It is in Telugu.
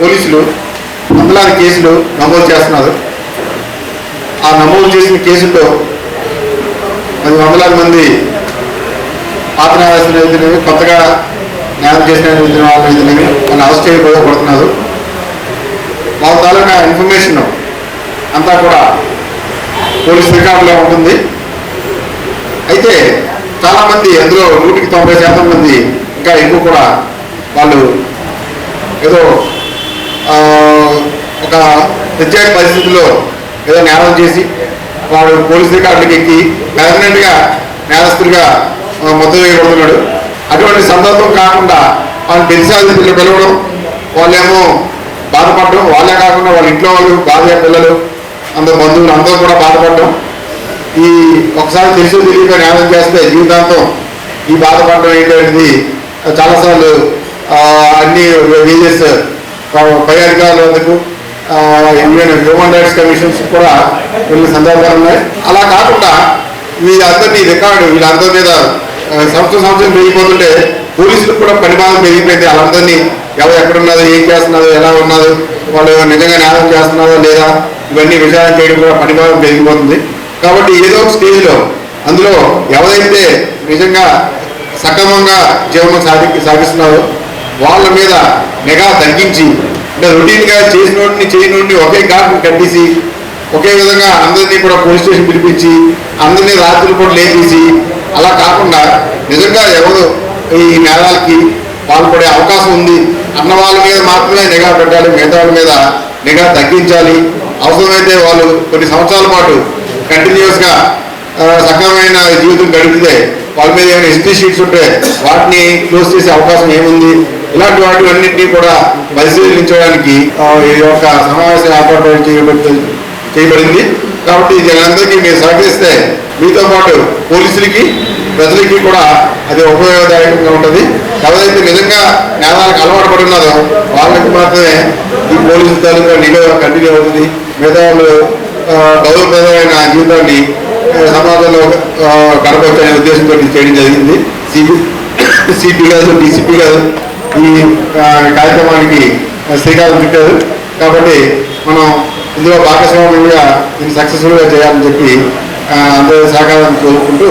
పోలీసులు వందలాది కేసులు నమోదు చేస్తున్నారు. ఆ నమోదు చేసిన కేసుల్లో అది వందలాది మంది పాత న్యాయస్తులు అయితేనేవి, కొత్తగా న్యాయం చేసిన వాళ్ళు అయితేనేవి వాళ్ళు అరెస్ట్ చేయబోతున్నారు. వాళ్ళ తాలూకా ఇన్ఫర్మేషన్ అంతా కూడా పోలీస్ రికార్డులో ఉంటుంది. అయితే చాలామంది అందులో 100% మంది ఇంకా ఎక్కువ కూడా వాళ్ళు ఏదో ఒక ప్రత్యేక పరిస్థితుల్లో ఏదో నేరం చేసి వాడు పోలీస్ రికార్డులకు ఎక్కి పర్మనెంట్గా నేరస్తులుగా మొత్తం వేయబడుతున్నాడు. అటువంటి సందర్భం కాకుండా వాళ్ళని తెలిసాల్సింది పిలవడం, వాళ్ళేమో బాధపడడం, వాళ్ళే కాకుండా వాళ్ళ ఇంట్లో వాళ్ళు, భార్య, పిల్లలు, అందరు బంధువులు అందరూ కూడా బాధపడడం. ఈ ఒకసారి తెలిసి తెలియక న్యాయం చేస్తే జీవితాంతం ఈ బాధపడడం ఏంటనేది చాలాసార్లు అన్ని వేజెస్ పై అధికారుల వద్దకు, హ్యూమన్ రైట్స్ కమిషన్స్ కూడా వెళ్ళిన సందర్భాలు ఉన్నాయి. అలా కాకుండా వీళ్ళందరినీ వీళ్ళందరి మీద సంవత్సరం పెరిగిపోతుంటే పోలీసులకు కూడా పరిమాణం పెరిగిపోయింది. వాళ్ళందరినీ ఎవరు ఎక్కడున్నారు, ఏం చేస్తున్నారు, ఎలా ఉన్నారు, వాళ్ళు నిజంగా న్యాయం చేస్తున్నారో లేదా, ఇవన్నీ విచారణ చేయడం కూడా పరిమాణం పెరిగిపోతుంది. కాబట్టి ఏదో ఒక స్టేజ్లో అందులో ఎవరైతే నిజంగా సక్రమంగా జీవనం సాగిస్తున్నారో వాళ్ళ మీద నిఘా తగ్గించి, అంటే రొటీన్గా చేసినోడిని చేయనోడిని ఒకే ఘాట్ని కట్టేసి ఒకే విధంగా అందరినీ కూడా పోలీస్ స్టేషన్ పిలిపించి అందరినీ రాత్రులు కూడా లేపేసి, అలా కాకుండా నిజంగా ఎవరు ఈ నేరాలకి పాల్పడే అవకాశం ఉంది అన్న వాళ్ళ మీద మాత్రమే నిఘా పెట్టాలి, మిగతా వాళ్ళ మీద నిఘా తగ్గించాలి. అవసరమైతే వాళ్ళు కొన్ని సంవత్సరాల పాటు కంటిన్యూస్గా సక్రమమైన జీవితం గడిపితే వాళ్ళ మీద ఏమైనా హిస్టరీ షీట్స్ ఉంటే వాటిని క్లోజ్ చేసే అవకాశం ఏముంది, ఇలాంటి వాటివన్నింటినీ కూడా పరిశీలించడానికి ఈ యొక్క సమావేశం ఏర్పాటు చేయబడింది. కాబట్టి దీనందరికీ మీరు సహకరిస్తే మీతో పాటు పోలీసులకి, ప్రజలకి కూడా అది ఉపయోగదాయకంగా ఉంటుంది. ఎవరైతే నిజంగా నేరాలకు అలవాటు పడి ఉన్నారో వాళ్ళకి మాత్రమే ఈ పోలీసు తాలూకా నిఘా కంటిన్యూ అవుతుంది. మిగతా వాళ్ళు గౌరవప్రదమైన జీవితాన్ని సమాజంలో గడపచ్చనే ఉద్దేశంతో చేయడం జరిగింది. సిపి గారు, డీసీపీ గారు ఈ కార్యక్రమానికి శ్రీకారం చుట్టారు. కాబట్టి మనం ఇందులో భాగస్వామ్యంగా దీన్ని సక్సెస్ఫుల్గా చేయాలని చెప్పి అందరూ సహకారాన్ని కోరుకుంటూ